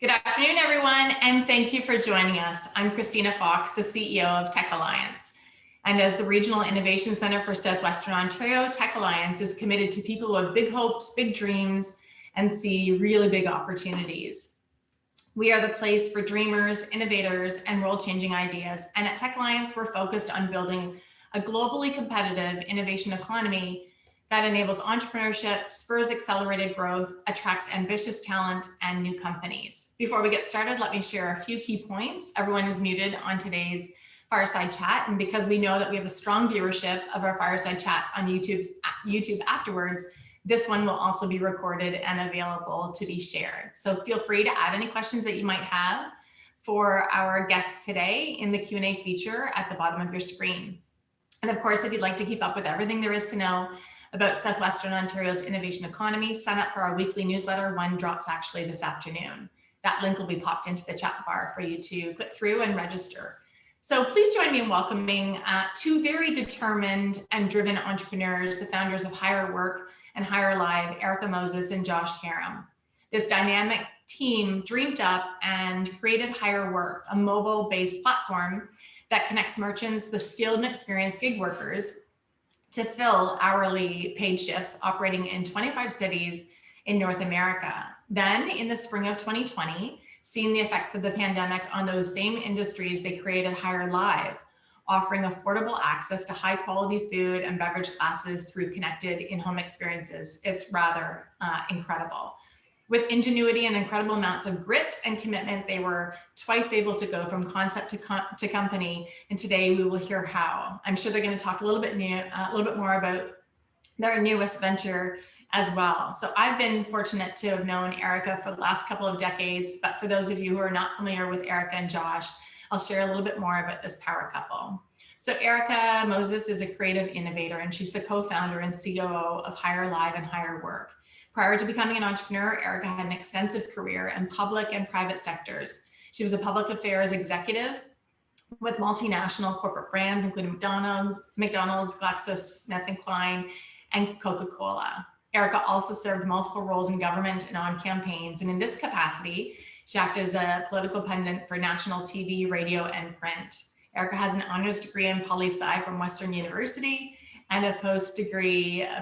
Good afternoon, everyone, and thank you for joining us. I'm Christina Fox, the CEO of Tech Alliance. And as the Regional Innovation Center for Southwestern Ontario, Tech Alliance is committed to people who have big hopes, big dreams, and see really big opportunities. We are the place for dreamers, innovators, and world-changing ideas. And at Tech Alliance, we're focused on building a globally competitive innovation economy that enables entrepreneurship, spurs accelerated growth, attracts ambitious talent, and new companies. Before we get started, let me share a few key points. Everyone is muted on today's Fireside Chat, and because we know that we have a strong viewership of our Fireside Chats on YouTube afterwards, this one will also be recorded and available to be shared. So feel free to add any questions that you might have for our guests today in the Q&A feature at the bottom of your screen. And of course, if you'd like to keep up with everything there is to know about Southwestern Ontario's innovation economy, sign up for our weekly newsletter. One drops actually this afternoon. That link will be popped into the chat bar for you to click through and register. So please join me in welcoming two very determined and driven entrepreneurs, the founders of Hyr Work and Hyr Live, Erika Moses and Josh Karam. This dynamic team dreamed up and created Hyr Work, a mobile-based platform that connects merchants with skilled and experienced gig workers to fill hourly paid shifts operating in 25 cities in North America. Then in the spring of 2020, seeing the effects of the pandemic on those same industries, they created Hyr Live, offering affordable access to high quality food and beverage classes through connected in-home experiences. It's rather incredible. With ingenuity and incredible amounts of grit and commitment, they were twice able to go from concept to company, and today we will hear how. I'm sure they're going to talk a little bit more about their newest venture as well. So I've been fortunate to have known Erika for the last couple of decades, but for those of you who are not familiar with Erika and Josh, I'll share a little bit more about this power couple. So Erika Moses is a creative innovator, and she's the co-founder and COO of Hyr Live and Hyr Work. Prior to becoming an entrepreneur, Erika had an extensive career in public and private sectors. She was a public affairs executive with multinational corporate brands, including McDonald's, GlaxoSmithKline, and Coca-Cola. Erika also served multiple roles in government and on campaigns, and in this capacity, she acted as a political pundit for national TV, radio, and print. Erika has an honors degree in poli-sci from Western University and a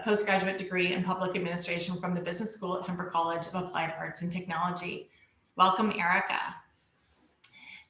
postgraduate degree in public administration from the Business School at Humber College of Applied Arts and Technology. Welcome, Erika.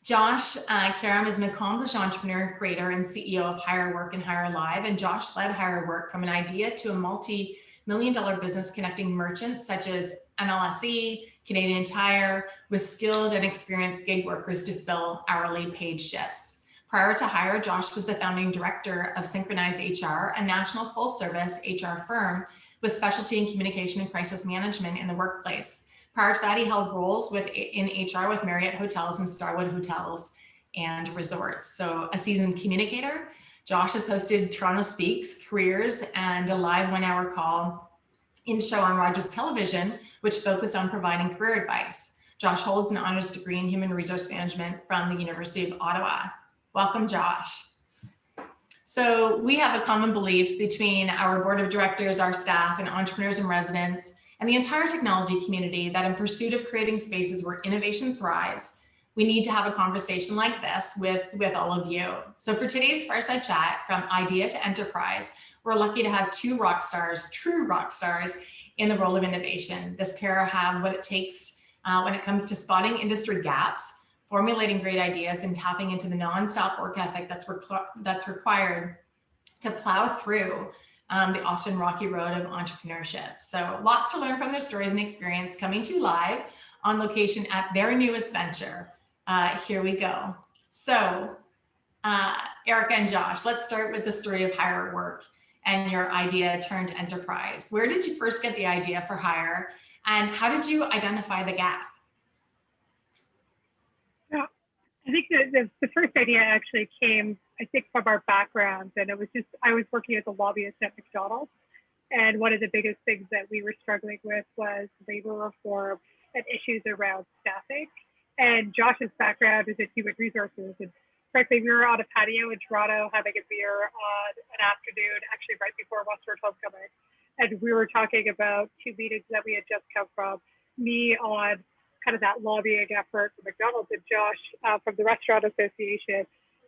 Josh Karam is an accomplished entrepreneur, creator, and CEO of Hyr Work and Hyr Live, and Josh led Hyr Work from an idea to a multi-million-dollar business connecting merchants such as NLSE, Canadian Tire, with skilled and experienced gig workers to fill hourly paid shifts. Prior to Hyr, Josh was the founding director of Synchronize HR, a national full-service HR firm with specialty in communication and crisis management in the workplace. Prior to that, he held roles in HR with Marriott Hotels and Starwood Hotels and Resorts. So a seasoned communicator, Josh has hosted Toronto Speaks, Careers, and a live one-hour call-in show on Rogers Television, which focused on providing career advice. Josh holds an honors degree in human resource management from the University of Ottawa. Welcome, Josh. So we have a common belief between our board of directors, our staff, and entrepreneurs and residents, and the entire technology community that in pursuit of creating spaces where innovation thrives, we need to have a conversation like this with all of you. So for today's Fireside Chat, from idea to enterprise, we're lucky to have two rock stars, true rock stars, in the role of innovation. This pair have what it takes when it comes to spotting industry gaps, formulating great ideas, and tapping into the nonstop work ethic that's required to plow through the often rocky road of entrepreneurship. So lots to learn from their stories and experience, coming to you live on location at their newest venture. Here we go. So Erika and Josh, let's start with the story of Hyr Work and your idea turned enterprise. Where did you first get the idea for Hyr, and how did you identify the gap? I think the first idea actually came, from our backgrounds, and it was just, I was working as a lobbyist at McDonald's, and one of the biggest things that we were struggling with was labor reform and issues around staffing. And Josh's background is in human resources, and frankly, we were on a patio in Toronto having a beer on an afternoon, actually right before Westward Homecoming, and we were talking about two meetings that we had just come from, me on kind of that lobbying effort for McDonald's, and Josh from the Restaurant Association.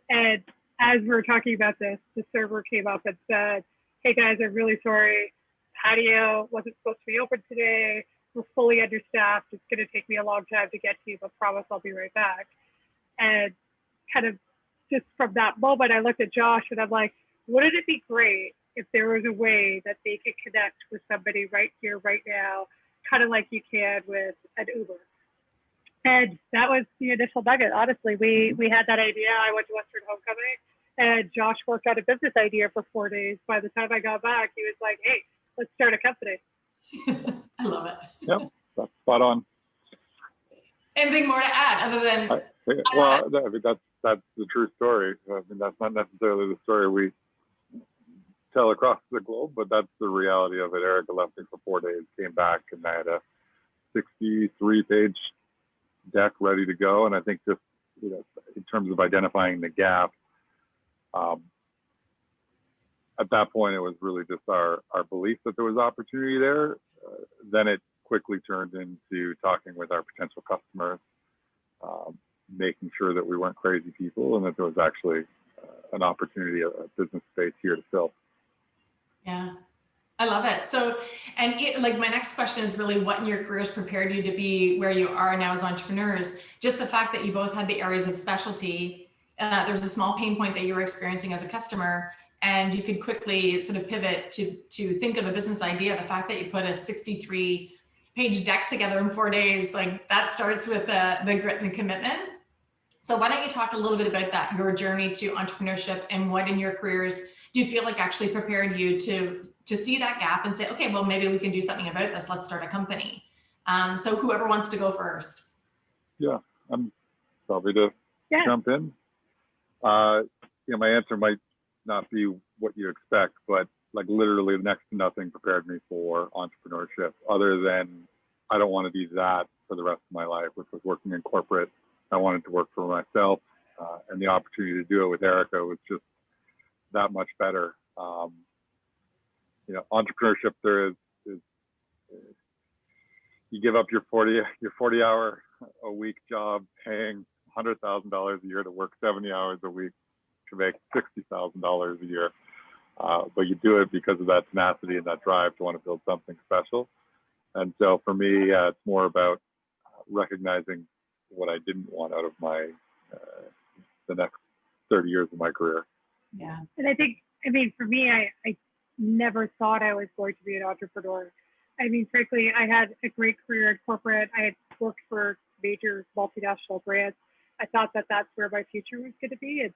And as we were talking about this, the server came up and said, "Hey guys, I'm really sorry. Patio wasn't supposed to be open today. We're fully understaffed. It's going to take me a long time to get to you, but promise I'll be right back." And kind of just from that moment, I looked at Josh and I'm like, wouldn't it be great if there was a way that they could connect with somebody right here, right now, kind of like you can with an Uber? And that was the initial nugget. Honestly, we had that idea. I went to Western Homecoming, and Josh worked on a business idea for 4 days. By the time I got back, he was like, "Hey, let's start a company." I love it. Yep, that's spot on. Anything more to add other than? I mean, that's the true story. I mean, that's not necessarily the story we tell across the globe, but that's the reality of it. Erika left me for 4 days, came back, and I had a 63-page deck ready to go. And I think just, in terms of identifying the gap, at that point, it was really just our belief that there was opportunity there. Then it quickly turned into talking with our potential customers, making sure that we weren't crazy people and that there was actually an opportunity, a business space here to fill. Yeah, I love it. So, and like my next question is really what in your careers prepared you to be where you are now as entrepreneurs? Just the fact that you both had the areas of specialty. There's a small pain point that you were experiencing as a customer, and you could quickly sort of pivot to think of a business idea. The fact that you put a 63-page deck together in 4 days, like that starts with the grit and the commitment. So why don't you talk a little bit about that, your journey to entrepreneurship, and what in your careers do you feel like actually prepared you to see that gap and say, okay, well, maybe we can do something about this. Let's start a company. So whoever wants to go first. Yeah, I'm probably to jump in. My answer might not be what you expect, but like literally next to nothing prepared me for entrepreneurship other than I don't want to do that for the rest of my life, which was working in corporate. I wanted to work for myself, and the opportunity to do it with Erika was just that much better. Entrepreneurship there is you give up your 40-hour a week job paying $100,000 a year to work 70 hours a week to make $60,000 a year. But you do it because of that tenacity and that drive to want to build something special. And so for me, it's more about recognizing what I didn't want out of my the next 30 years of my career. Yeah. And I think, for me, I never thought I was going to be an entrepreneur. Frankly, I had a great career in corporate. I had worked for major multinational brands. I thought that that's where my future was going to be. And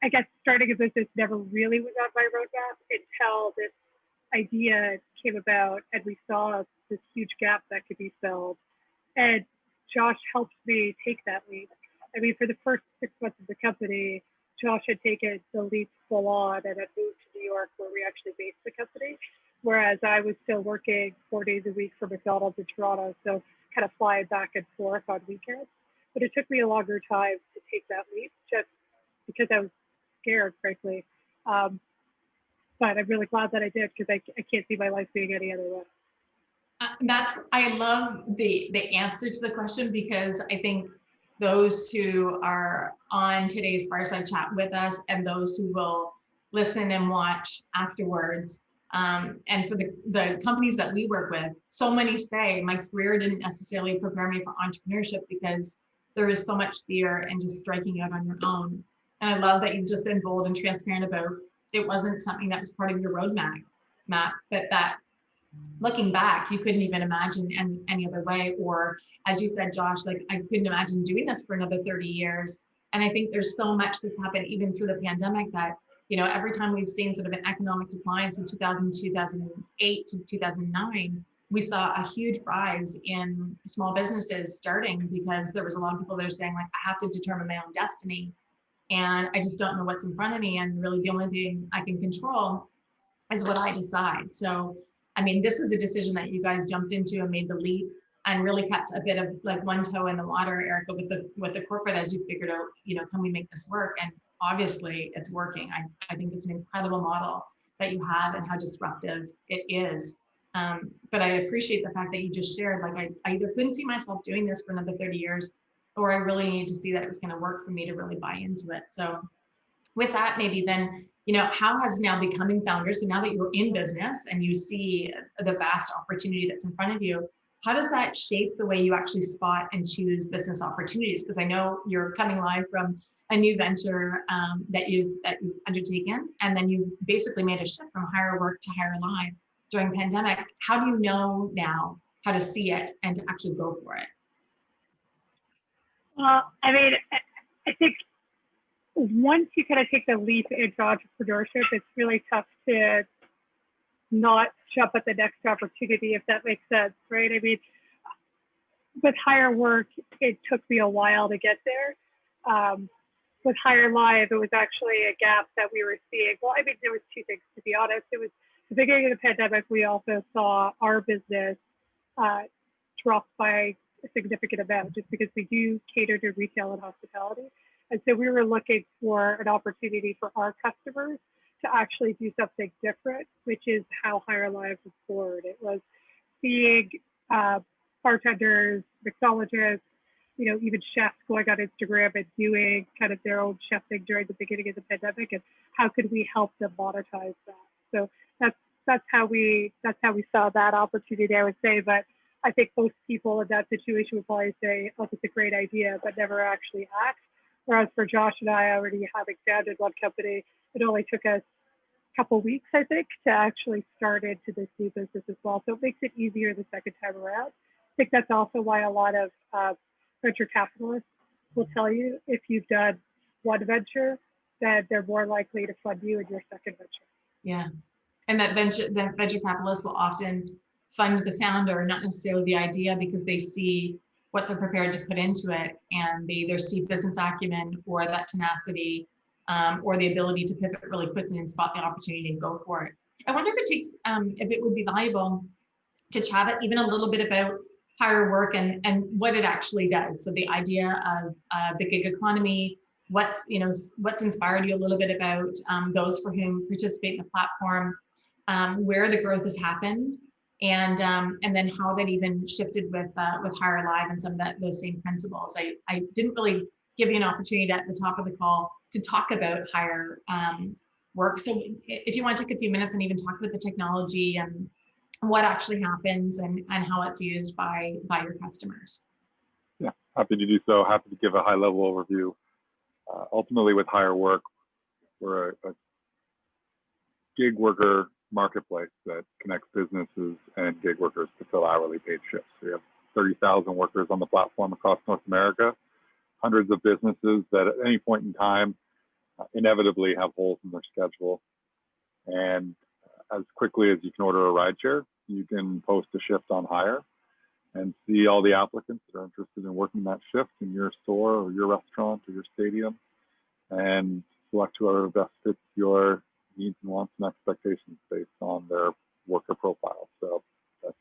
I guess starting a business never really was on my roadmap until this idea came about and we saw this huge gap that could be filled. And Josh helped me take that leap. For the first 6 months of the company, Josh had taken the leap full on and had moved to New York where we actually based the company, whereas I was still working 4 days a week for McDonald's in Toronto, so kind of flying back and forth on weekends. But it took me a longer time to take that leap just because I was scared, frankly. But I'm really glad that I did because I can't see my life being any other way. I love the answer to the question, because I think those who are on today's Fireside Chat with us and those who will listen and watch afterwards, and for the companies that we work with, so many say my career didn't necessarily prepare me for entrepreneurship because there is so much fear and just striking out on your own. And I love that you've just been bold and transparent about it wasn't something that was part of your roadmap, but that looking back, you couldn't even imagine any other way. Or as you said, Josh, like I couldn't imagine doing this for another 30 years. And I think there's so much that's happened even through the pandemic that, every time we've seen sort of an economic decline, so 2000, 2008 to 2009, we saw a huge rise in small businesses starting because there was a lot of people that are saying like, I have to determine my own destiny. And I just don't know what's in front of me. And really the only thing I can control is what I decide. So, this was a decision that you guys jumped into and made the leap and really kept a bit of like one toe in the water, Erika, with the corporate as you figured out, can we make this work? And obviously it's working. I think it's an incredible model that you have and how disruptive it is. But I appreciate the fact that you just shared, like, I either couldn't see myself doing this for another 30 years, or I really need to see that it was going to work for me to really buy into it. So with that, maybe then, how has now becoming founder, so now that you're in business and you see the vast opportunity that's in front of you, how does that shape the way you actually spot and choose business opportunities? Because I know you're coming live from a new venture that you've undertaken, and then you've basically made a shift from Hyr Work to Hyr Live during pandemic. How do you know now how to see it and to actually go for it? Well, I mean, I think once you kind of take the leap into entrepreneurship, it's really tough to not jump at the next opportunity, if that makes sense, right? I mean, with Hyr Work, it took me a while to get there. With Hyr Live, it was actually a gap that we were seeing. Well, I mean, there was two things, to be honest. It was the beginning of the pandemic. We also saw our business drop by a significant amount, just because we do cater to retail and hospitality. And so we were looking for an opportunity for our customers to actually do something different, which is how Hyr Live was born. It was seeing bartenders, mixologists, even chefs going on Instagram and doing kind of their own chef thing during the beginning of the pandemic, and how could we help them monetize that? So that's how we saw that opportunity, I would say. But I think most people in that situation would probably say, "Oh, it's a great idea," but never actually act. Whereas for Josh and I, already having founded one company, it only took us a couple of weeks, I think, to actually start into this new business as well. So it makes it easier the second time around. I think that's also why a lot of venture capitalists will tell you, if you've done one venture, that they're more likely to fund you in your second venture. Yeah. And that venture capitalists will often fund the founder, not necessarily the idea, because they see what they're prepared to put into it, and they either see business acumen or that tenacity, or the ability to pivot really quickly and spot the opportunity and go for it. I wonder if it would be valuable to chat even a little bit about Hyr Work and what it actually does. So the idea of the gig economy, what's inspired you a little bit about those for whom participate in the platform, where the growth has happened, and then how that even shifted with Hyr Live and some of those same principles. I didn't really give you an opportunity at the top of the call to talk about Hyr Work. So if you want to take a few minutes and even talk about the technology and what actually happens and how it's used by your customers. Yeah, happy to do so. Happy to give a high level overview. Ultimately, with Hyr Work, we're a gig worker marketplace that connects businesses and gig workers to fill hourly paid shifts. We have 30,000 workers on the platform across North America, hundreds of businesses that at any point in time inevitably have holes in their schedule. And as quickly as you can order a rideshare, you can post a shift on Hyr and see all the applicants that are interested in working that shift in your store or your restaurant or your stadium, and select whoever best fits your needs and wants and expectations based on their worker profile. So that's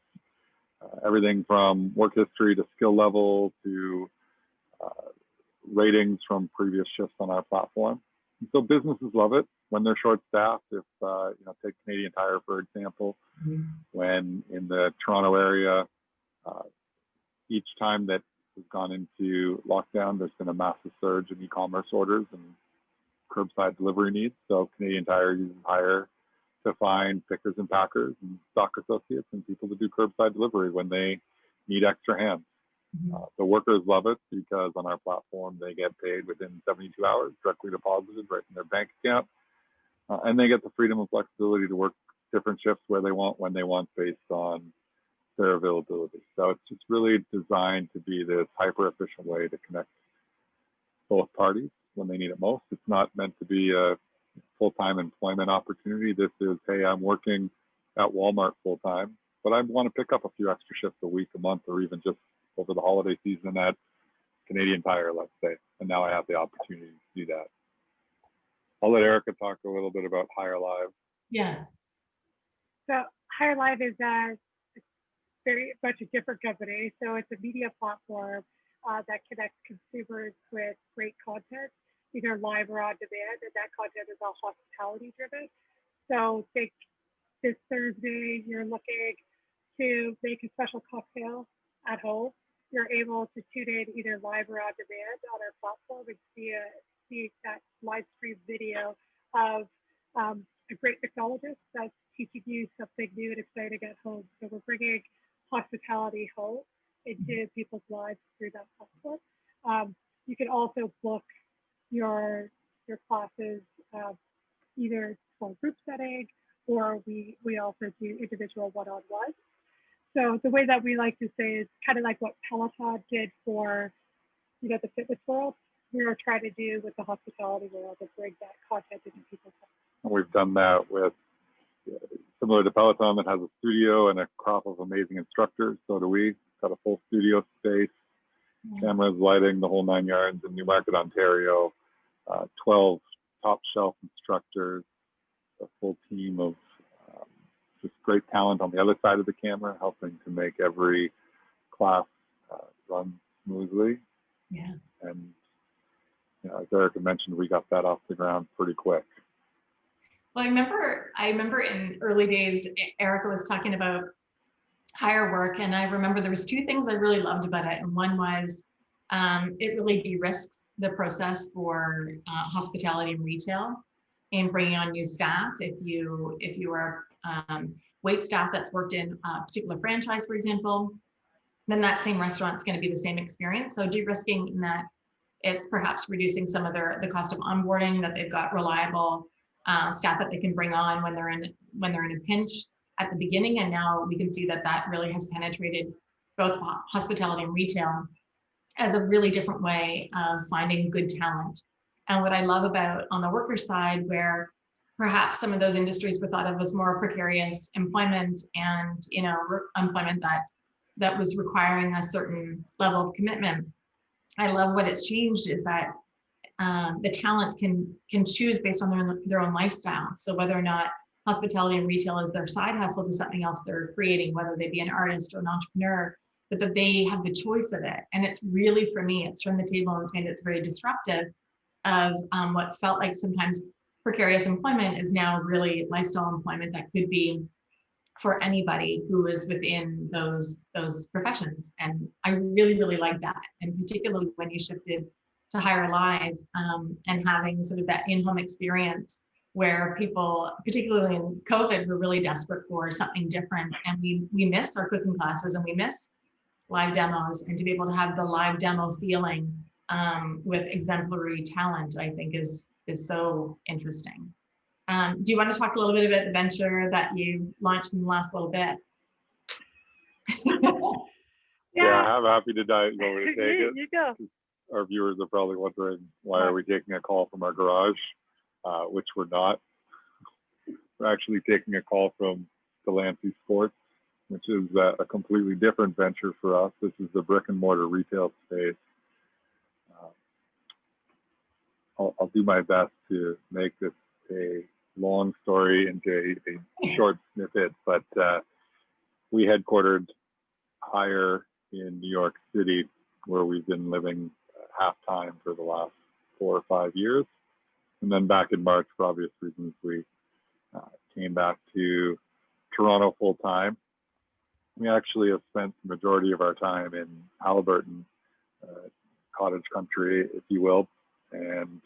everything from work history to skill level to ratings from previous shifts on our platform. And so businesses love it when they're short-staffed. If take Canadian Tire for example, when in the Toronto area, each time that has gone into lockdown, there's been a massive surge in e-commerce orders and curbside delivery needs. So Canadian Tire uses Hyr to find pickers and packers and stock associates and people to do curbside delivery when they need extra hands. The workers love it because on our platform, they get paid within 72 hours, directly deposited right in their bank account. And they get the freedom and flexibility to work different shifts where they want, when they want, based on their availability. So it's just really designed to be this hyper efficient way to connect both parties when they need it most. It's not meant to be a full-time employment opportunity. This is, hey, I'm working at Walmart full-time, but I want to pick up a few extra shifts a week, a month, or even just over the holiday season at Canadian Tire, let's say. And now I have the opportunity to do that. I'll let Erika talk a little bit about Hyr Live. Yeah. So Hyr Live is a very much a different company. So it's a media platform that connects consumers with great content, either live or on demand, and that content is all hospitality driven. So think this Thursday, you're looking to make a special cocktail at home, you're able to tune in either live or on demand on our platform and see that live stream video of a great mixologist that's teaching you something new and exciting at home. So we're bringing hospitality home into people's lives through that platform. You can also book your classes either for group setting, or we also do individual one-on-one. So the way that we like to say is kind of like what Peloton did for, the fitness world, we're trying to do with the hospitality world and bring that content into people's lives. And we've done that with, similar to Peloton that has a studio and a crop of amazing instructors. So do we. Got a full studio space, cameras, lighting, the whole 9 yards in Newmarket, Ontario. 12 top shelf instructors, a full team of just great talent on the other side of the camera, helping to make every class run smoothly. Yeah. And as Erika mentioned, we got that off the ground pretty quick. Well, I remember in early days, Erika was talking about Hyr Work, and I remember there was two things I really loved about it. And one was it really de-risks the process for hospitality and retail in bringing on new staff. If you are wait staff that's worked in a particular franchise, for example, then that same restaurant is going to be the same experience. So de-risking in that it's perhaps reducing some of the cost of onboarding, that they've got reliable staff that they can bring on when they're in a pinch at the beginning. And now we can see that really has penetrated both hospitality and retail as a really different way of finding good talent. And what I love about on the worker side, where perhaps some of those industries were thought of as more precarious employment and employment that was requiring a certain level of commitment. I love what it's changed is that the talent can choose based on their own lifestyle. So whether or not hospitality and retail is their side hustle to something else they're creating, whether they be an artist or an entrepreneur, but that they have the choice of it. And it's really, for me, it's turned the table and saying it's very disruptive of what felt like sometimes precarious employment is now really lifestyle employment that could be for anybody who is within those professions. And I really, really like that. And particularly when you shifted to Hyr Live and having sort of that in-home experience where people, particularly in COVID, were really desperate for something different. And we miss our cooking classes and we miss live demos, and to be able to have the live demo feeling with exemplary talent, I think is so interesting. Do you want to talk a little bit about the venture that you launched in the last little bit? Yeah, I'm happy to dive over to take it. You go. Our viewers are probably wondering, why are we taking a call from our garage, which we're not. We're actually taking a call from Delancey Sports, which is a completely different venture for us. This is the brick and mortar retail space. I'll do my best to make this a long story into a short snippet, but we headquartered Hyr in New York City, where we've been living half-time for the last 4 or 5 years. And then back in March, for obvious reasons, we came back to Toronto full-time. We actually have spent the majority of our time in Haliburton, cottage country, if you will. And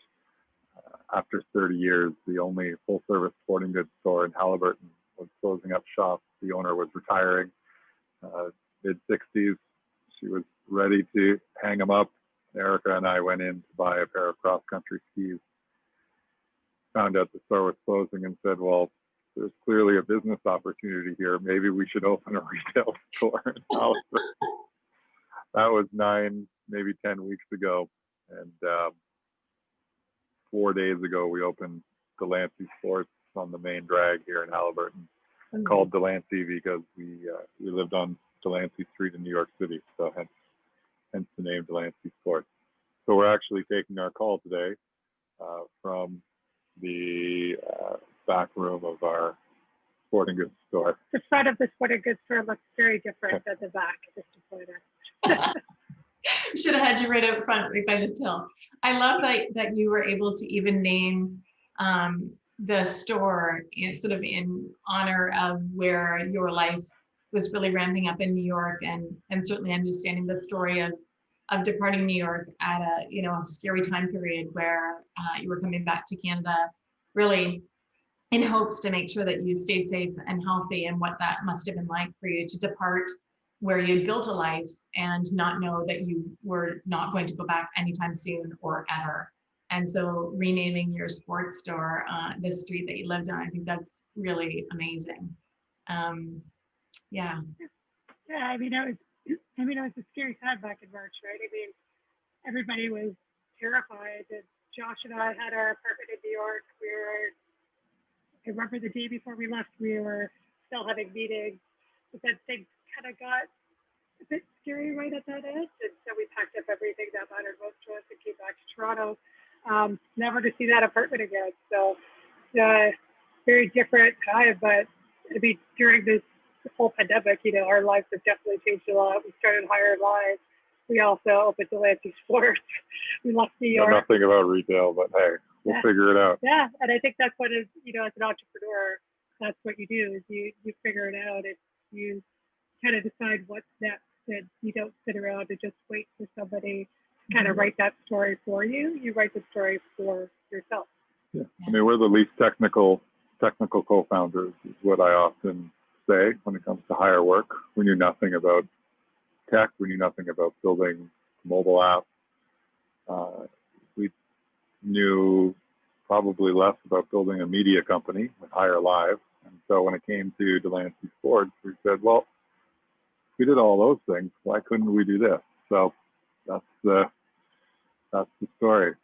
after 30 years, the only full-service sporting goods store in Haliburton was closing up shop. The owner was retiring, mid-60s. She was ready to hang them up. Erika and I went in to buy a pair of cross-country skis. Found out the store was closing and said, well, there's clearly a business opportunity here. Maybe we should open a retail store in Haliburton. That was 9, maybe 10 weeks ago. And 4 days ago, we opened Delancey Sports on the main drag here in Haliburton, called Delancey because we lived on Delancey Street in New York City, so hence the name Delancey Sports. So we're actually taking our call today from the back room of our sporting goods store. The front of the sporting goods store looks very different than the back, just to point out. Should have had you right up front, right by the till. I love that you were able to even name the store sort of in honor of where your life was really ramping up in New York, and certainly understanding the story of departing New York at a, you know, a scary time period where you were coming back to Canada, really in hopes to make sure that you stayed safe and healthy, and what that must have been like for you to depart where you'd built a life and not know that you were not going to go back anytime soon or ever. And so renaming your sports store, the street that you lived on, I think that's really amazing. Yeah. Yeah, I mean, it was a scary time back in March, right? I mean, everybody was terrified. And Josh and I had our apartment in New York. I remember the day before we left, we were still having meetings, but then things kind of got a bit scary right at that end. And so we packed up everything that mattered most to us and came back to Toronto, never to see that apartment again. So, very different time, but I mean, during this whole pandemic, you know, our lives have definitely changed a lot. We started Hyr Live. We also opened Delancey Sports. We left New York. Know nothing about retail, but hey, we'll figure it out. Yeah, and I think that's what is, you know, as an entrepreneur, that's what you do, is you figure it out, and you kind of decide what's next, and you don't sit around and just wait for somebody to kind of write that story for you. You write the story for yourself. Yeah, I mean, we're the least technical co-founders, is what I often say when it comes to Hyr Work. We knew nothing about tech. We knew nothing about building mobile apps. We knew probably less about building a media company with Hyr Live. And so when it came to Delancey Sports, we said, well, we did all those things. Why couldn't we do this? So that's the story.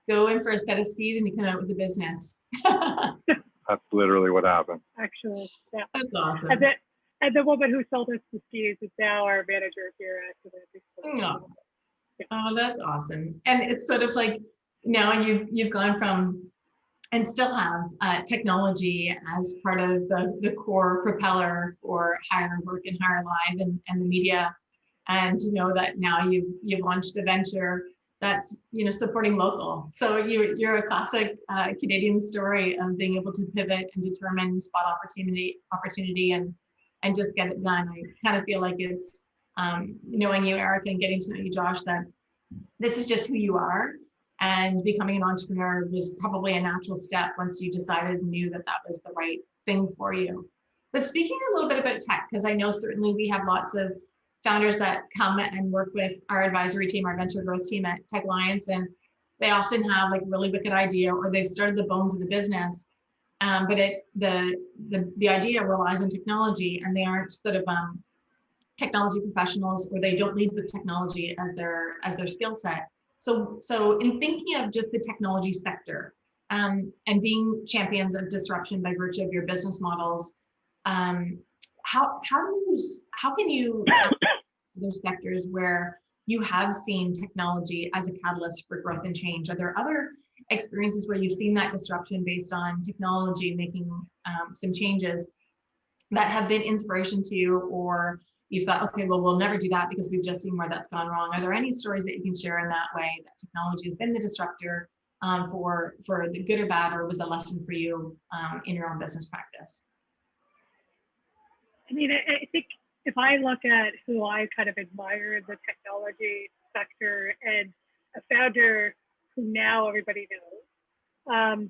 Go in for a set of skis and you come out with a business. That's literally what happened. Actually, yeah. That's awesome. And the woman who sold us the skis is now our manager here at Delancey Sports. Oh, that's awesome. And it's sort of like now you've gone from, and still have technology as part of the core propeller for Hyr Work and Hyr Live and the media. And to know that now you've launched a venture that's, you know, supporting local. So you're a classic Canadian story of being able to pivot and determine spot opportunity and just get it done. I kind of feel like it's knowing you, Erika, and getting to know you, Josh, that this is just who you are, and becoming an entrepreneur was probably a natural step once you decided and knew that that was the right thing for you. But speaking a little bit about tech, because I know certainly we have lots of founders that come and work with our advisory team, our venture growth team at Tech Alliance, and they often have like a really wicked idea, or they've started the bones of the business, but the idea relies on technology, and they aren't sort of technology professionals, or they don't lead with technology as their skill set. So in thinking of just the technology sector, and being champions of disruption by virtue of your business models, how can you those sectors where you have seen technology as a catalyst for growth and change? Are there other experiences where you've seen that disruption based on technology making some changes that have been inspiration to you, or you've thought, okay, well, we'll never do that because we've just seen where that's gone wrong? Are there any stories that you can share in that way, that technology has been the disruptor for the good or bad, or was a lesson for you in your own business practice? I mean, I think if I look at who I kind of admire in the technology sector, and a founder who now everybody knows,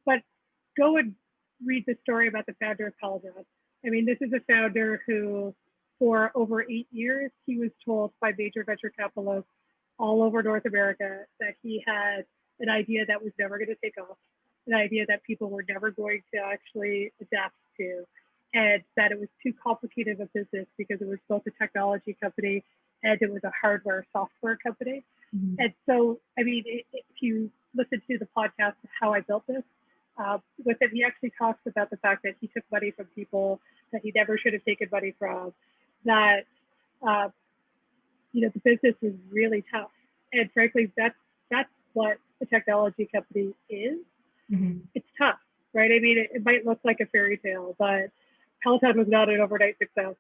but go and read the story about the founder of Peloton. I mean, this is a founder who, for over 8 years, he was told by major venture capitalists all over North America that he had an idea that was never going to take off, an idea that people were never going to actually adapt to, and that it was too complicated of a business because it was both a technology company and it was a hardware software company. Mm-hmm. And so, I mean, if you listen to the podcast, How I Built This, with him, he actually talks about the fact that he took money from people that he never should have taken money from, that, you know, the business was really tough. And frankly, that's what a technology company is. Mm-hmm. It's tough, right? I mean, it might look like a fairy tale, but Peloton was not an overnight success.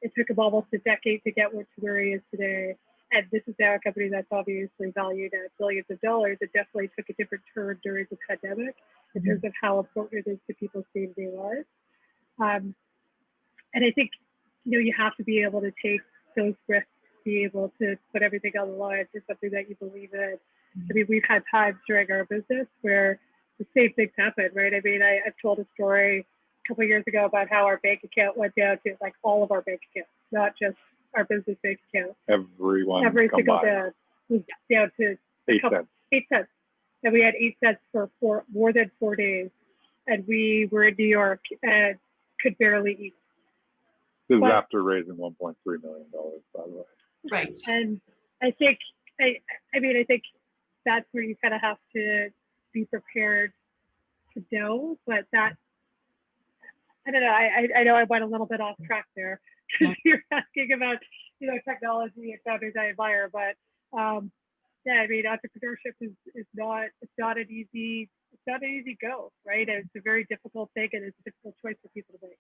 It took him almost a decade to get to where he is today. And this is now a company that's obviously valued at billions of dollars. It definitely took a different turn during the pandemic in terms of how important it is to people's day-to-day lives. And I think, you have to be able to take those risks, be able to put everything on the line for something that you believe in. I mean, we've had times during our business where the same things happen, right? I mean, I've told a story a couple of years ago about how our bank account went down to like all of our bank accounts, not just our business bank account. Every single day was down to 8 cents. 8 cents. And we had 8 cents for more than 4 days. And we were in New York and could barely eat. This is after raising $1.3 million, by the way. Right. And I think, I think that's where you kind of have to be prepared to know, but that, I don't know, I know I went a little bit off track there because you're asking about, technology and founders I admire, but yeah, I mean, entrepreneurship is not an easy go, right? And it's a very difficult thing, and it's a difficult choice for people to make.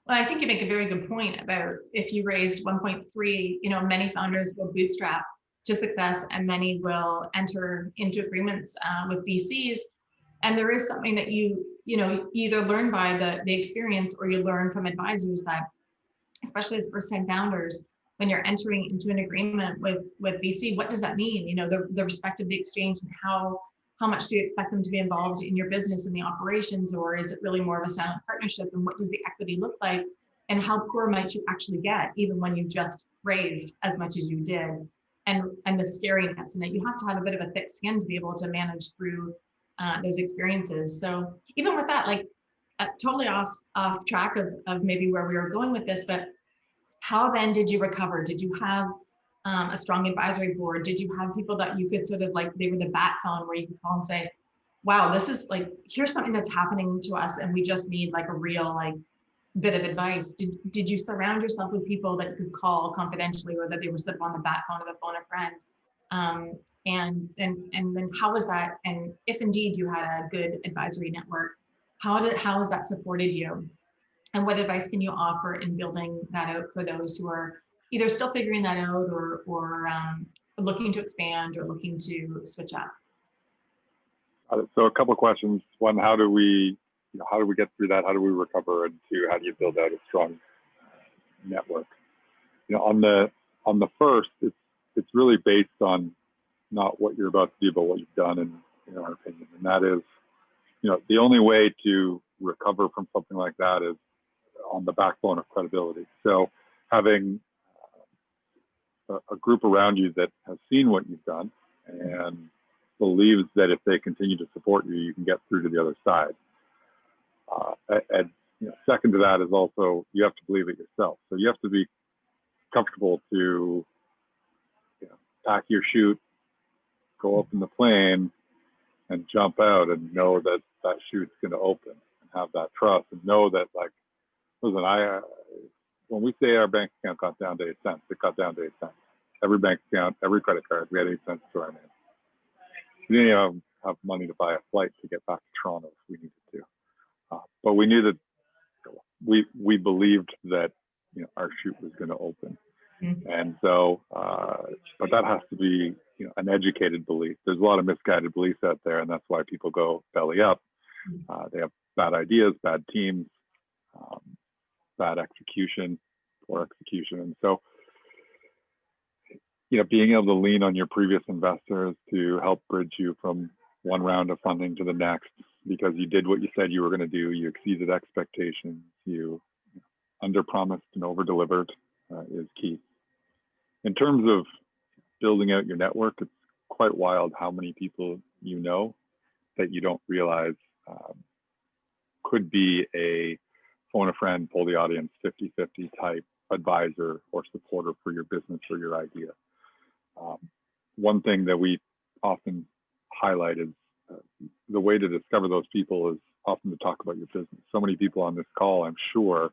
Well, I think you make a very good point about if you raised 1.3, many founders will bootstrap to success, and many will enter into agreements with VCs. And there is something that you either learn by the experience, or you learn from advisors that, especially as first-time founders, when you're entering into an agreement with VC, what does that mean? The respect of the exchange, and how much do you expect them to be involved in your business and the operations, or is it really more of a silent partnership? And what does the equity look like? And how poor might you actually get, even when you just raised as much as you did? And the scariness, and that you have to have a bit of a thick skin to be able to manage through those experiences. So even with that, like totally off track of maybe where we were going with this, but how then did you recover? Did you have a strong advisory board? Did you have people that you could sort of like, they were the bat phone where you could call and say, wow, this is like, here's something that's happening to us, and we just need like a real like bit of advice. Did you surround yourself with people that you could call confidentially, or that they were sort of on the bat phone of a phone a friend? And then how was that? And if indeed you had a good advisory network, how has that supported you? And what advice can you offer in building that out for those who are either still figuring that out, or looking to expand, or looking to switch up? So a couple of questions. One, how do we get through that? How do we recover? And two, how do you build out a strong network? On the first, it's really based on not what you're about to do, but what you've done, in our opinion. And that is, the only way to recover from something like that is on the backbone of credibility. So having a group around you that has seen what you've done and believes that if they continue to support you, you can get through to the other side. And second to that is also, you have to believe it yourself. So you have to be comfortable to pack your chute, go up in the plane, and jump out, and know that that chute's going to open, and have that trust, and know that, like, listen, when we say our bank account got down to 8 cents, it got down to 8 cents. Every bank account, every credit card, we had 8 cents to our name. We didn't even have money to buy a flight to get back to Toronto if we needed to. But we knew that we believed that our chute was going to open. Mm-hmm. And so, but that has to be an educated belief. There's a lot of misguided beliefs out there, and that's why people go belly up. They have bad ideas, bad teams, bad execution, poor execution. And so, being able to lean on your previous investors to help bridge you from one round of funding to the next, because you did what you said you were going to do, you exceeded expectations, you underpromised and overdelivered, is key. In terms of building out your network, it's quite wild how many people that you don't realize could be a phone a friend, pull the audience, 50-50 type advisor or supporter for your business or your idea. One thing that we often highlight is the way to discover those people is often to talk about your business. So many people on this call, I'm sure,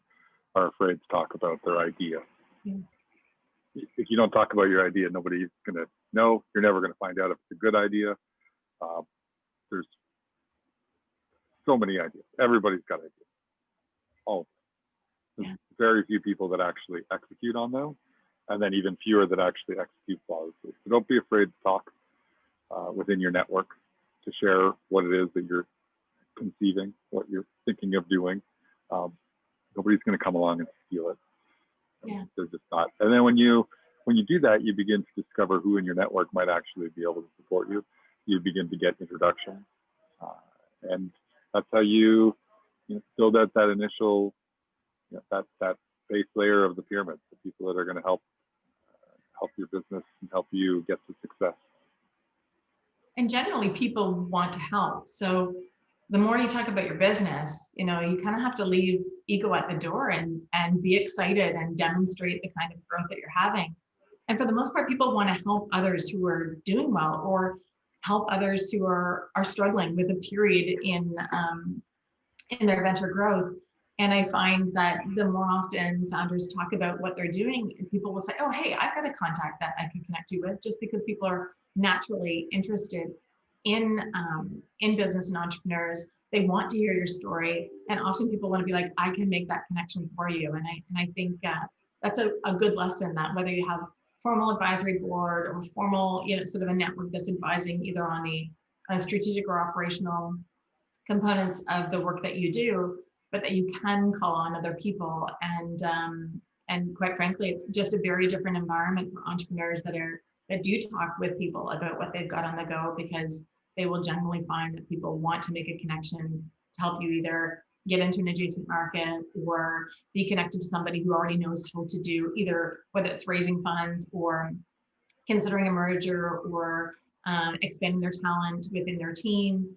are afraid to talk about their idea. Yeah. If you don't talk about your idea, nobody's going to know. You're never going to find out if it's a good idea. There's so many ideas. Everybody's got ideas. All of them. There's very few people that actually execute on them, and then even fewer that actually execute flawlessly. So don't be afraid to talk within your network, to share what it is that you're conceiving, what you're thinking of doing. Nobody's going to come along and steal it. Yeah. They're just not. And then when you do that, you begin to discover who in your network might actually be able to support you. You begin to get introductions, and that's how you build out that initial, that base layer of the pyramid, the people that are going to help your business and help you get to success. And generally people want to help. So the more you talk about your business, you kind of have to leave ego at the door and be excited and demonstrate the kind of growth that you're having. And for the most part, people want to help others who are doing well, or help others who are struggling with a period in their venture growth. And I find that the more often founders talk about what they're doing, people will say, oh, hey, I've got a contact that I can connect you with, just because people are naturally interested in business and entrepreneurs. They want to hear your story. And often people want to be like, I can make that connection for you. And I think that's a good lesson, that whether you have formal advisory board or formal, sort of a network that's advising either on the strategic or operational components of the work that you do, but that you can call on other people. And quite frankly, it's just a very different environment for entrepreneurs that do talk with people about what they've got on the go, because they will generally find that people want to make a connection to help you either get into an adjacent market or be connected to somebody who already knows how to do either, whether it's raising funds or considering a merger or expanding their talent within their team.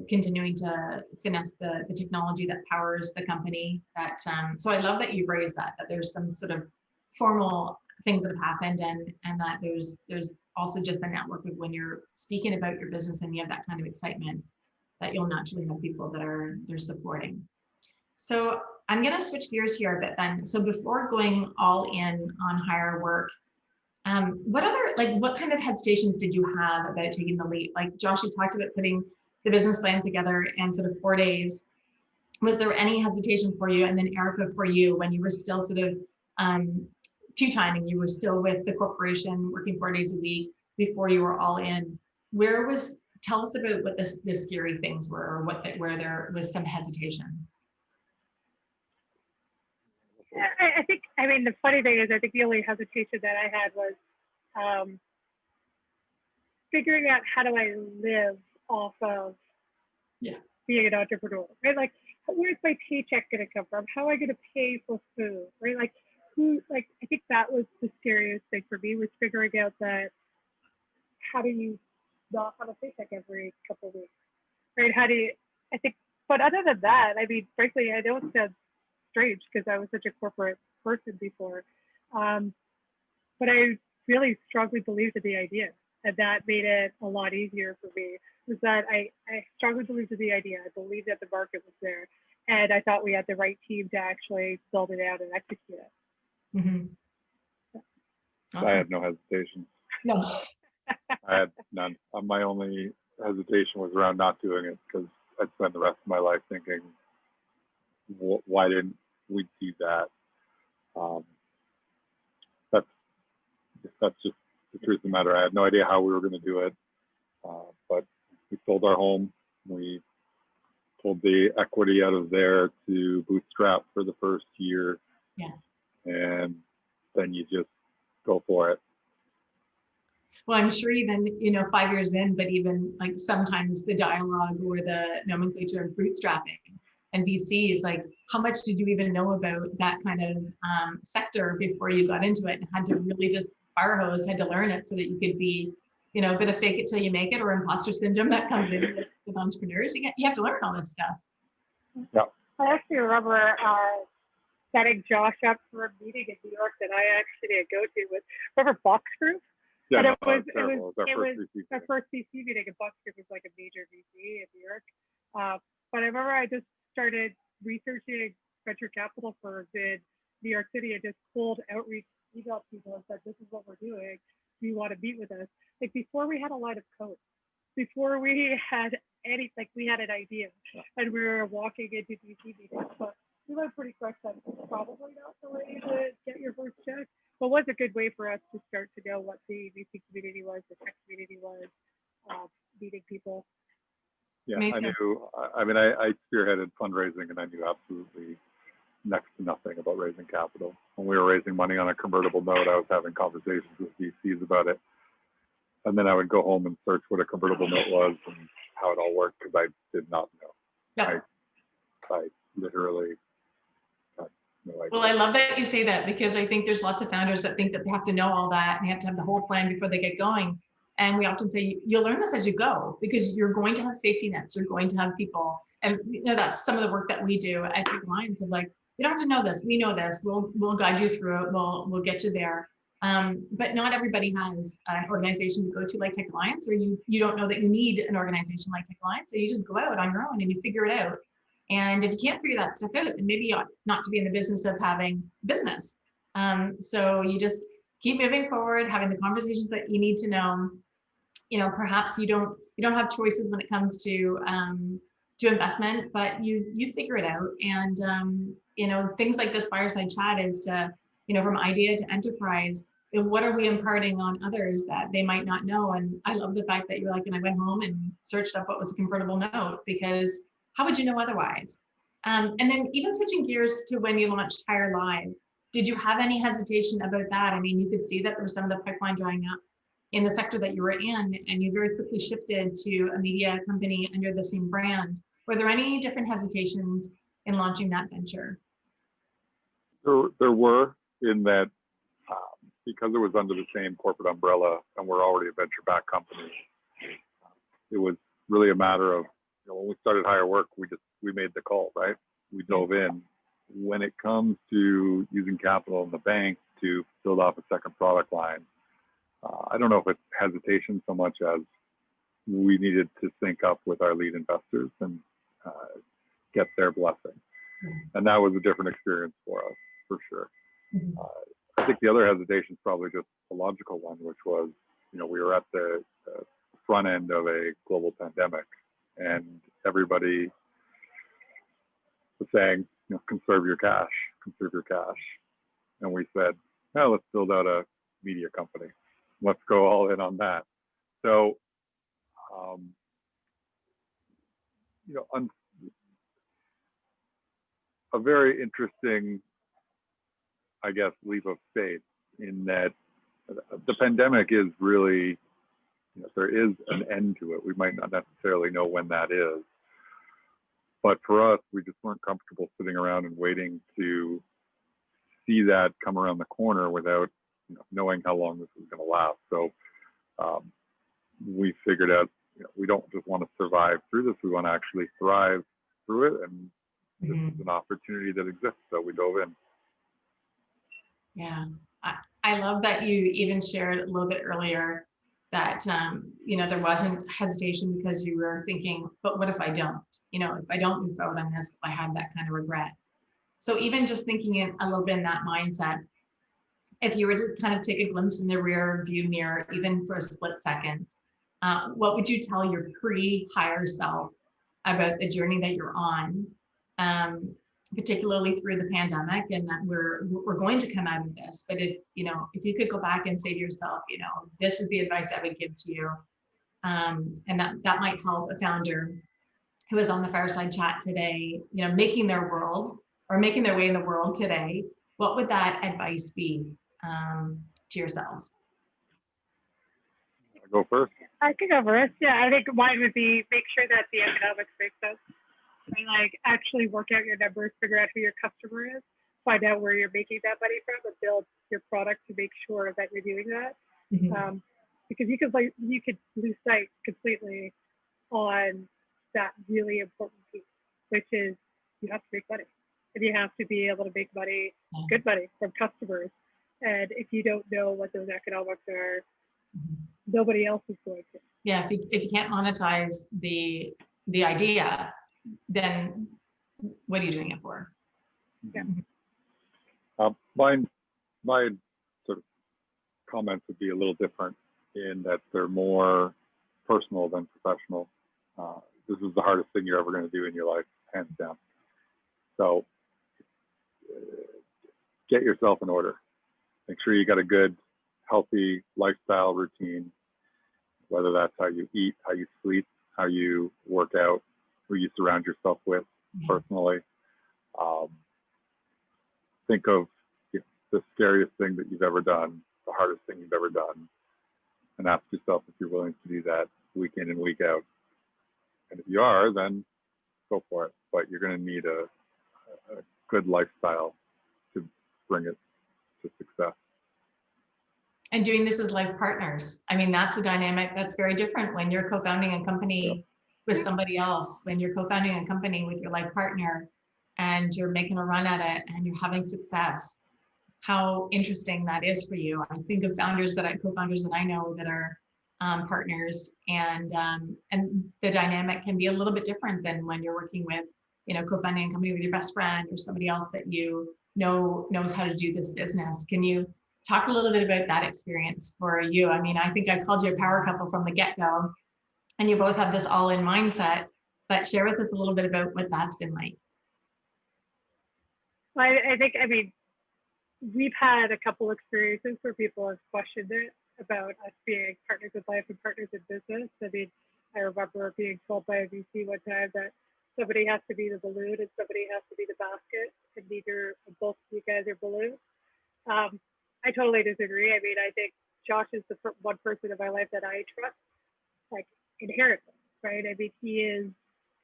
Continuing to finesse the technology that powers the company. So I love that you've raised that there's some sort of formal things that have happened, and that there's also just a network of when you're speaking about your business and you have that kind of excitement, that you'll naturally have people they're supporting. So I'm going to switch gears here a bit then. So before going all in on Hyr Work, what kind of hesitations did you have about taking the leap? Like Josh, you talked about putting the business plan together in sort of 4 days. Was there any hesitation for you? And then Erika, for you, when you were still sort of two-timing, you were still with the corporation working 4 days a week before you were all in. Tell us about what the scary things were, or where there was some hesitation. I think, the funny thing is, I think the only hesitation that I had was figuring out, how do I live off of being an entrepreneur, right? Like, where's my paycheck going to come from? How am I going to pay for food, right? I think that was the scariest thing for me, was figuring out that, how do you not have a paycheck every couple of weeks, right? But other than that, frankly, I know it sounds strange because I was such a corporate person before, but I really strongly believed in the idea, and that made it a lot easier for me. Was that I strongly believed in the idea. I believed that the market was there, and I thought we had the right team to actually build it out and execute it. Mm-hmm. Awesome. I had no hesitation. No. I had none. My only hesitation was around not doing it, because I'd spent the rest of my life thinking, why didn't we do that? That's just the truth of the matter. I had no idea how we were going to do it, but we sold our home. We pulled the equity out of there to bootstrap for the first year. Yeah. And then you just go for it. Well, I'm sure even, 5 years in, but even like sometimes the dialogue or the nomenclature of bootstrapping and VC is like, how much did you even know about that kind of sector before you got into it, and had to really just fire hose, had to learn it so that you could be, a bit of fake it till you make it, or imposter syndrome that comes in with entrepreneurs. You have to learn all this stuff. Yeah. I actually remember setting Josh up for a meeting in New York that I actually didn't go to with, remember Box Group? Yeah, And no, it was our first VC meeting, and Box Group was like a major VC in New York. But I remember I just started researching venture capital firms in New York City, and just cold outreach, emailed people and said, this is what we're doing. Do you want to meet with us? Like, before we had a line of code, before we had we had an idea, and we were walking into VC meetings, but we went pretty quick. That's probably not the way to get your first check, but was a good way for us to start to know what the VC community was, the tech community was, meeting people. Yeah, I knew. I spearheaded fundraising, and I knew absolutely next to nothing about raising capital. When we were raising money on a convertible note, I was having conversations with VCs about it. And then I would go home and search what a convertible note was and how it all worked, because I did not know. Yeah. I literally had no idea. Well, I love that you say that, because I think there's lots of founders that think that they have to know all that and they have to have the whole plan before they get going. And we often say, you'll learn this as you go, because you're going to have safety nets, you're going to have people. And that's some of the work that we do at Tech Alliance of like, you don't have to know this, we know this, we'll guide you through it, we'll get you there. But not everybody has an organization to go to like Tech Alliance, or you don't know that you need an organization like Tech Alliance, so you just go out on your own and you figure it out. And if you can't figure that stuff out, then maybe you ought not to be in the business of having business. So you just keep moving forward, having the conversations that you need to know. Perhaps you don't have choices when it comes to investment, but you figure it out. And things like this fireside chat is to, from idea to enterprise, what are we imparting on others that they might not know? And I love the fact that you're like, and I went home and searched up what was a convertible note, because how would you know otherwise? And then even switching gears to when you launched Hyr Live, did you have any hesitation about that? I mean, you could see that there was some of the pipeline drying up in the sector that you were in, and you very quickly shifted to a media company under the same brand. Were there any different hesitations in launching that venture? There were, in that because it was under the same corporate umbrella and we're already a venture-backed company, it was really a matter of, when we started Hyr Work, we made the call, right? We dove in. When it comes to using capital in the bank to build off a second product line, I don't know if it's hesitation so much as we needed to sync up with our lead investors and get their blessing. And that was a different experience for us, for sure. I think the other hesitation is probably just a logical one, which was, we were at the front end of a global pandemic, and everybody was saying, conserve your cash. And we said, no, let's build out a media company. Let's go all in on that. So, a very interesting, I guess, leap of faith, in that the pandemic is really, there is an end to it. We might not necessarily know when that is. But for us, we just weren't comfortable sitting around and waiting to see that come around the corner without knowing how long this was going to last. So we figured out, we don't just want to survive through this, we want to actually thrive through it. And this is an opportunity that exists, so we dove in. Yeah, I love that you even shared a little bit earlier that, there wasn't hesitation because you were thinking, but what if I don't? If I don't move forward on this, I have that kind of regret. So even just thinking in a little bit in that mindset, if you were to kind of take a glimpse in the rear view mirror, even for a split second, what would you tell your pre-Hyr self about the journey that you're on, particularly through the pandemic, and that we're going to come out of this? But if you could go back and say to yourself, this is the advice I would give to you, and that might help a founder who is on the Fireside Chat today, making their way in the world today, what would that advice be to yourselves? Go first. I could go first. Yeah, I think mine would be make sure that the economics make sense. Actually work out your numbers, figure out who your customer is, find out where you're making that money from, and build your product to make sure that you're doing that. Because you could lose sight completely on that really important piece, which is you have to make money, and you have to be able to make money, good money, from customers. And if you don't know what those economics are, nobody else is going to. Yeah, if you can't monetize the idea, then what are you doing it for? Yeah. My sort of comments would be a little different, in that they're more personal than professional. This is the hardest thing you're ever going to do in your life, hands down. So get yourself in order. Make sure you got a good, healthy lifestyle routine, whether that's how you eat, how you sleep, how you work out, who you surround yourself with personally. think of the scariest thing that you've ever done, the hardest thing you've ever done, and ask yourself if you're willing to do that week in and week out. And if you are, then go for it. But you're going to need a good lifestyle to bring it to success. And doing this as life partners. I mean, that's a dynamic that's very different when you're co-founding a company with somebody else, when you're co-founding a company with your life partner and you're making a run at it and you're having success. How interesting that is for you. I think of co-founders that I know that are partners, and the dynamic can be a little bit different than when you're working with, co-founding a company with your best friend or somebody else that knows how to do this business. Can you talk a little bit about that experience for you? I mean, I think I called you a power couple from the get-go, and you both have this all-in mindset, but share with us a little bit about what that's been like. I mean, we've had a couple experiences where people have questioned it about us being partners in life and partners in business. I mean, I remember being told by a VC one time that somebody has to be the balloon and somebody has to be the basket, and neither of both of you guys are balloons. I totally disagree. I mean, I think Josh is the one person in my life that I trust, like, inherently, right? I mean,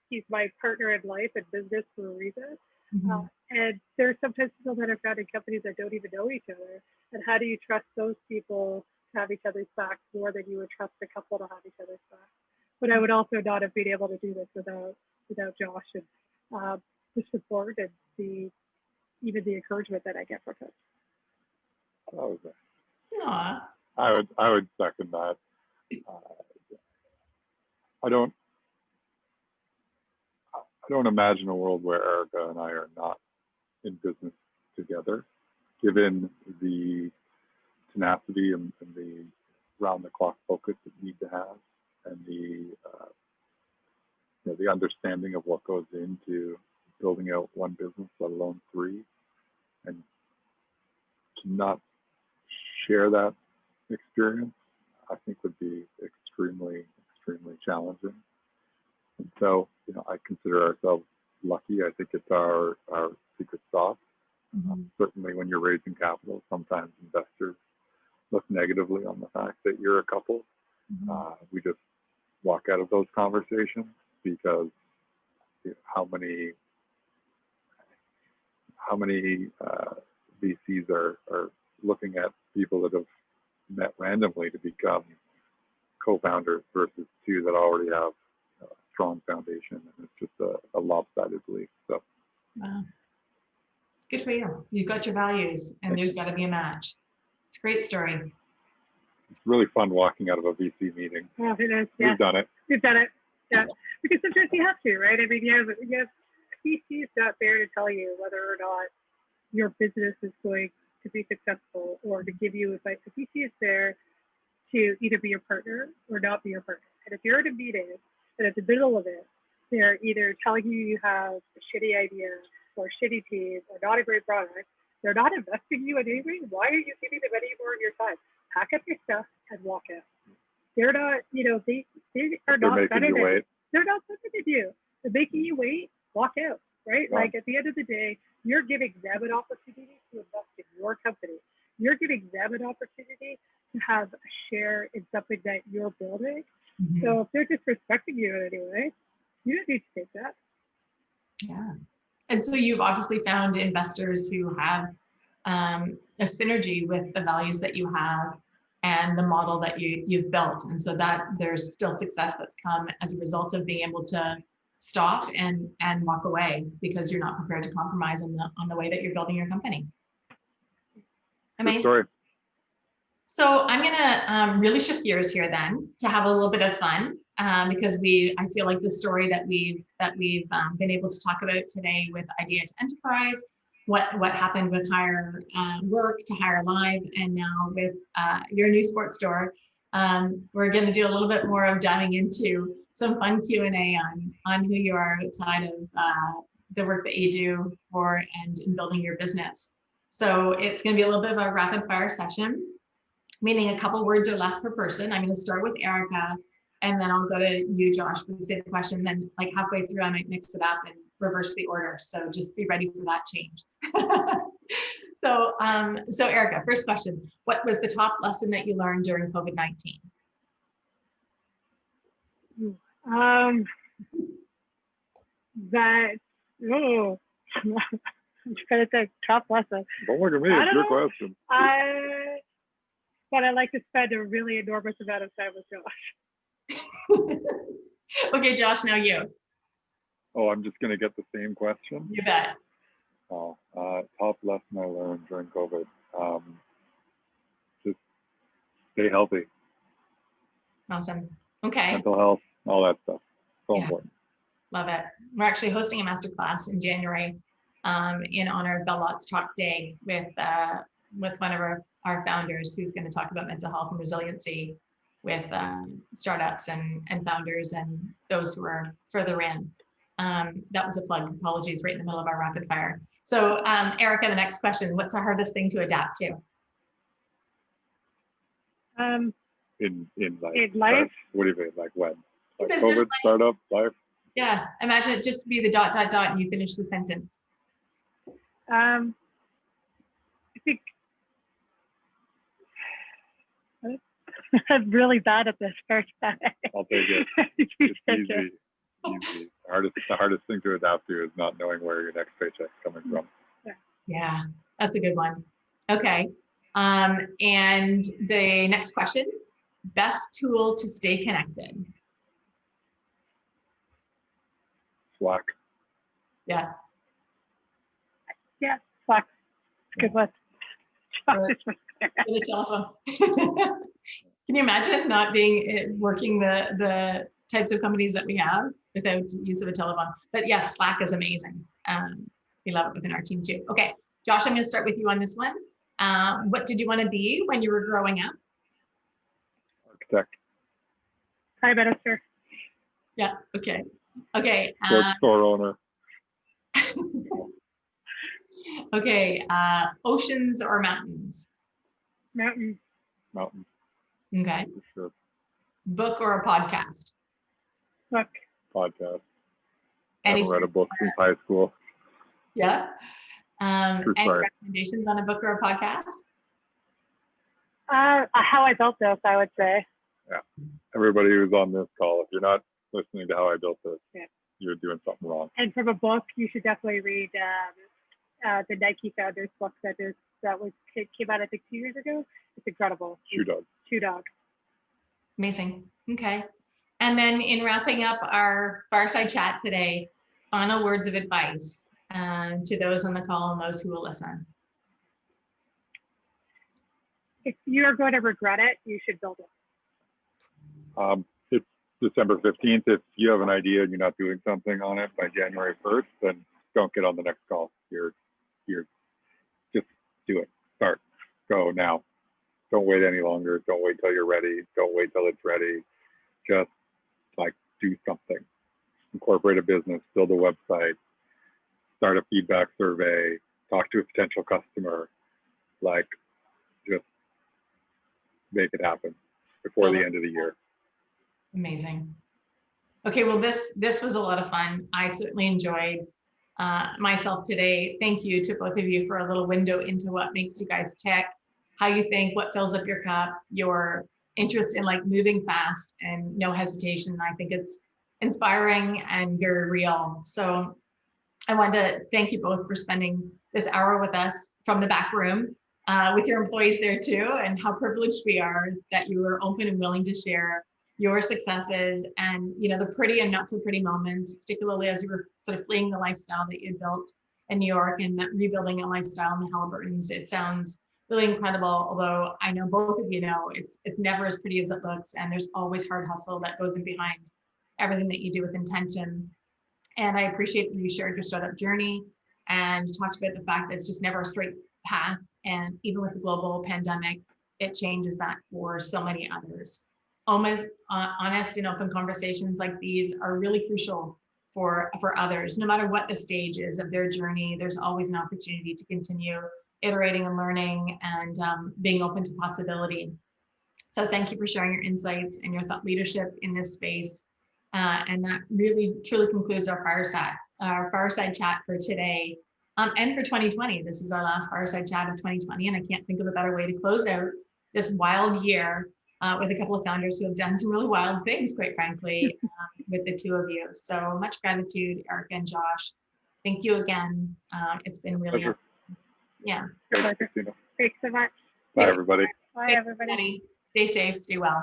he's my partner in life and business for a reason. Mm-hmm. And there's sometimes people that are founding companies that don't even know each other. And how do you trust those people to have each other's back more than you would trust a couple to have each other's back? But I would also not have been able to do this without Josh and the support and even the encouragement that I get from him. Aww. I would second that. I don't imagine a world where Erika and I are not in business together, given the tenacity and the round-the-clock focus that we need to have, and the understanding of what goes into building out one business, let alone three, and to not share that experience, I think would be extremely, extremely challenging. And so, I consider ourselves lucky. I think it's our secret sauce. Mm-hmm. Certainly when you're raising capital, sometimes investors look negatively on the fact that you're a couple. Mm-hmm. We just walk out of those conversations because how many VCs are looking at people that have met randomly to become co-founders versus two that already have a strong foundation, and it's just a lopsided belief. So, wow. Good for you. You've got your values, and there's got to be a match. It's a great story. It's really fun walking out of a VC meeting. Yeah, it is. Yeah. We've done it. Yeah, because sometimes you have to, right? I mean, you have VCs not there to tell you whether or not your business is going to be successful or to give you advice. The VC is there to either be your partner or not be your partner. And if you're at a meeting and at the middle of it, they're either telling you have a shitty idea or a shitty team or not a great product, they're not investing you in anything. Why are you giving them any more of your time? Pack up your stuff and walk out. They're not, they are not making you wait. They're not something to do. They're making you wait, walk out, right? Yeah. Like at the end of the day, you're giving them an opportunity to invest in your company. You're giving them an opportunity to have a share in something that you're building. Mm-hmm. So if they're disrespecting you in any way, you don't need to take that. Yeah. And so you've obviously found investors who have a synergy with the values that you have and the model that you've built. And so that there's still success that's come as a result of being able to stop and walk away because you're not prepared to compromise on the way that you're building your company. Amazing. Good story. So I'm gonna really shift gears here then to have a little bit of fun because I feel like the story that we've been able to talk about today with Idea to Enterprise, what happened with Hyr Work to Hyr Live, and now with your new sports store, we're going to do a little bit more of diving into some fun Q&A on who you are outside of the work that you do for and in building your business. So it's going to be a little bit of a rapid fire session, meaning a couple words or less per person. I'm going to start with Erika, and then I'll go to you, Josh, for the same question. Then like halfway through, I might mix it up and reverse the order. So just be ready for that change. So Erika, first question, what was the top lesson that you learned during COVID-19? That, oh, I'm trying to think, top lesson. Don't look at me, it's your question. But I like to spend a really enormous amount of time with Josh. Okay, Josh, now you. Oh, I'm just gonna get the same question. You bet. Oh, top lesson I learned during COVID. Just stay healthy. Awesome. Okay. Mental health, all that stuff. So Yeah. important. Love it. We're actually hosting a masterclass in January in honor of Bell Lots Talk Day with one of our founders who's going to talk about mental health and resiliency with startups and founders and those who are further in. That was a plug. Apologies, right in the middle of our rapid fire. So Erika, the next question, what's the hardest thing to adapt to? In In life? What do you mean? Like when? Like Business COVID, life. startup, life? Yeah, imagine it just be the ... and you finish the sentence. I think I'm really bad at this first time. I'll take it. It's easy. Easy. The hardest thing to adapt to is not knowing where your next paycheck's coming from. Yeah, that's a good one. Okay. And the next question, best tool to stay connected. Slack. Yeah. Yeah, Slack. Good one. For the telephone. Can you imagine not working the types of companies that we have without use of a telephone? But yes, Slack is amazing. We love it within our team too. Okay, Josh, I'm going to start with you on this one. What did you want to be when you were growing up? Architect. Prime Minister. Yeah. Okay. Okay. Store owner. Okay. Oceans or mountains? Mountain. Mountain. Okay. For sure. Book or a podcast? Book. Podcast. I Any haven't read a book since high school. Yeah. Any Sorry. recommendations on a book or a podcast? How I Built This, I would say. Yeah. Everybody who's on this call, if you're not listening to How I Built This, Yeah. you're doing something wrong. And from a book, you should definitely read the Nike founders book that came out I think 2 years ago. It's incredible. Shoe Dog. Amazing. Okay. And then in wrapping up our fireside chat today, final words of advice to those on the call and those who will listen. If you are going to regret it, you should build it. It's December 15th. If you have an idea and you're not doing something on it by January 1st, then don't get on the next call. You're just do it. Start. Go now. Don't wait any longer. Don't wait till you're ready. Don't wait till it's ready. Just do something. Incorporate a business, build a website, start a feedback survey, talk to a potential customer, just make it happen before the end of the year. Amazing. Okay, well, this was a lot of fun. I certainly enjoyed myself today. Thank you to both of you for a little window into what makes you guys tick, how you think, what fills up your cup, your interest in moving fast and no hesitation. I think it's inspiring and very real. So I wanted to thank you both for spending this hour with us from the back room with your employees there too, and how privileged we are that you were open and willing to share your successes and the pretty and not so pretty moments, particularly as you were sort of fleeing the lifestyle that you had built in New York and rebuilding a lifestyle in the Halliburtons. It sounds really incredible, although I know both of you know it's never as pretty as it looks, and there's always hard hustle that goes in behind everything that you do with intention. And I appreciate that you shared your startup journey and talked about the fact that it's just never a straight path, and even with the global pandemic, it changes that for so many others. Almost honest and open conversations like these are really crucial for others. No matter what the stage is of their journey, there's always an opportunity to continue iterating and learning and being open to possibility. So thank you for sharing your insights and your thought leadership in this space. And that really truly concludes our fireside chat for today. and for 2020. This is our last Fireside Chat of 2020, and I can't think of a better way to close out this wild year with a couple of founders who have done some really wild things, quite frankly, with the two of you. So much gratitude, Erika and Josh. Thank you again. It's been really, Pleasure. yeah. Thanks, Christina. Thanks so much. Bye, everybody. Bye, everybody. Stay safe, stay well.